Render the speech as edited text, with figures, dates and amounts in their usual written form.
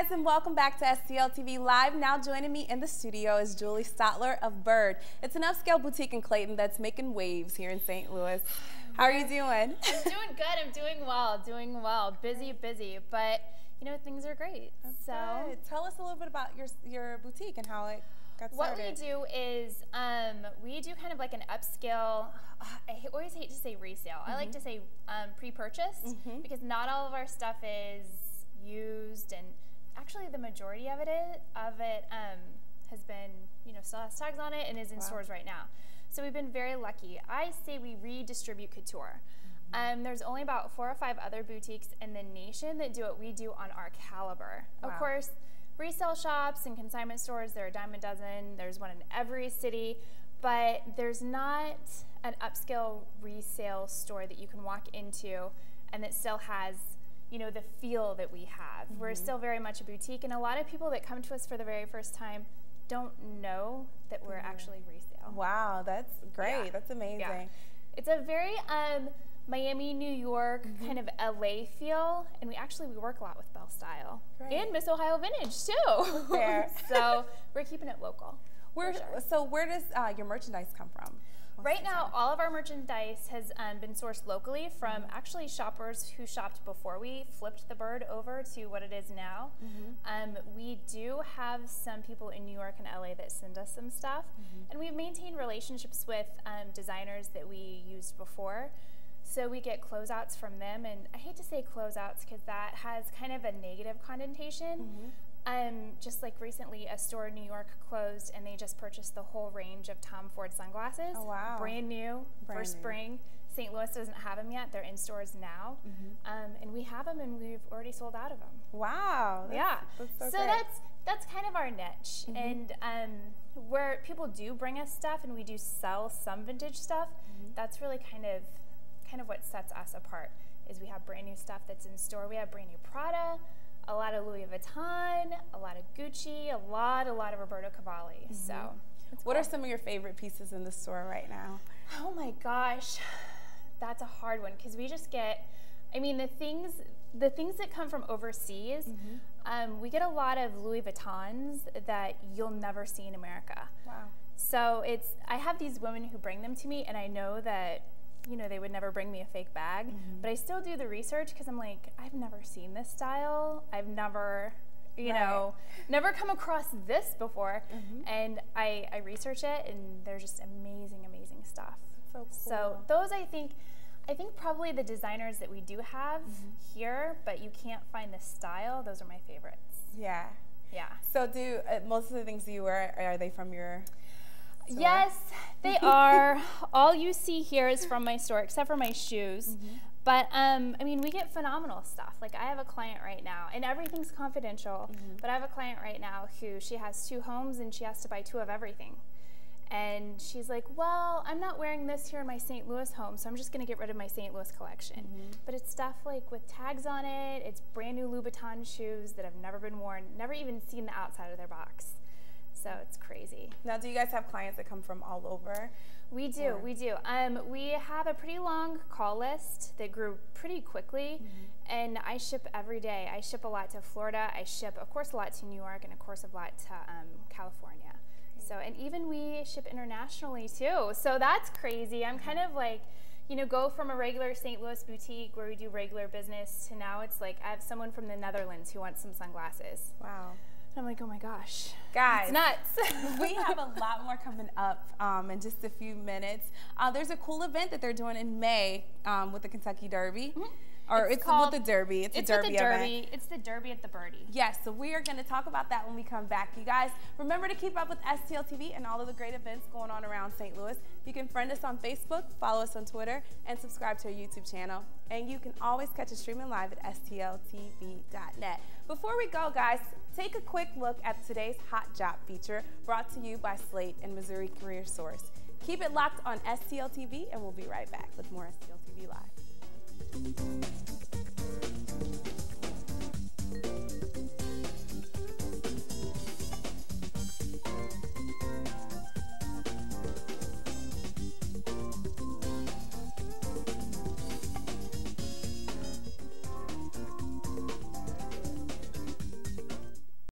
guys, and welcome back to STL TV Live. Now joining me in the studio is Julie Stotlar of Byrd. It's an upscale boutique in Clayton that's making waves here in St. Louis. How are you doing? I'm doing good. I'm doing well. Busy, but you know, things are great. That's so good. Tell us a little bit about your boutique and how it got started. What we do is we do kind of like an upscale. I always hate to say resale. I like to say pre-purchased because not all of our stuff is used, and actually the majority of it has been, you know, still has tags on it and is in stores right now. So we've been very lucky. I say we redistribute couture. There's only about 4 or 5 other boutiques in the nation that do what we do on our caliber. Of course, resale shops and consignment stores, there are a dime a dozen. There's one in every city, but there's not an upscale resale store that you can walk into and that still has, you know, the feel that we have. We're still very much a boutique, and a lot of people that come to us for the very first time don't know that we're actually resale. Wow, that's great. Yeah. That's amazing. Yeah. It's a very Miami, New York kind of LA feel, and we work a lot with Bell Style and Miss Ohio Vintage too. Fair. So we're keeping it local. So where does your merchandise come from? Right now, all of our merchandise has been sourced locally from actually shoppers who shopped before we flipped the Byrd over to what it is now. We do have some people in New York and LA that send us some stuff, and we've maintained relationships with designers that we used before. So we get closeouts from them, and I hate to say closeouts because that has kind of a negative connotation. Just like recently, a store in New York closed, and they just purchased the whole range of Tom Ford sunglasses. Oh, wow. Brand new for spring. St. Louis doesn't have them yet. They're in stores now. And we have them, and we've already sold out of them. Wow. That's so that's kind of our niche. And where people do bring us stuff, and we do sell some vintage stuff, that's really kind of what sets us apart, is we have brand new stuff that's in store. We have brand new Prada, a lot of Louis Vuitton, a lot of Gucci, a lot of Roberto Cavalli. So what are some of your favorite pieces in the store right now? Oh my gosh, that's a hard one, because we just get, I mean, the things that come from overseas, we get a lot of Louis Vuittons that you'll never see in America. Wow. So I have these women who bring them to me, and I know that, you know, they would never bring me a fake bag, but I still do the research because I'm like, I've never seen this style. I've never, you know, never come across this before. And I research it, and they're just amazing, amazing stuff. So cool. So those, I think probably the designers that we do have here, but you can't find the style, those are my favorites. Yeah. Yeah. So do most of the things you wear, are they from your store? Yes, they are. All you see here is from my store, except for my shoes. But I mean, we get phenomenal stuff. Like, I have a client right now, and everything's confidential, but I have a client right now who, she has 2 homes, and she has to buy 2 of everything. And she's like, well, I'm not wearing this here in my St. Louis home, so I'm just going to get rid of my St. Louis collection. But it's stuff like with tags on it. It's brand new Louboutin shoes that have never been worn, never even seen the outside of their box. So it's crazy. Now, do you guys have clients that come from all over? We do, we do. We have a pretty long call list that grew pretty quickly, and I ship every day. I ship a lot to Florida. I ship, of course, a lot to New York, and of course, a lot to California. So, and even we ship internationally too. So that's crazy. I'm kind of like, you know, go from a regular St. Louis boutique where we do regular business to now it's like I have someone from the Netherlands who wants some sunglasses. Wow. And I'm like, oh my gosh, guys, it's nuts. We have a lot more coming up in just a few minutes. There's a cool event that they're doing in May with the Kentucky Derby. Or it's called the Derby. It's a Derby event. It's the Derby at the Birdie. Yes, so we are going to talk about that when we come back. You guys, remember to keep up with STL TV and all of the great events going on around St. Louis. You can friend us on Facebook, follow us on Twitter, and subscribe to our YouTube channel. And you can always catch us streaming live at stltv.net. Before we go, guys, take a quick look at today's Hot Job feature brought to you by Slate and Missouri Career Source. Keep it locked on STL TV, and we'll be right back with more STL TV Live.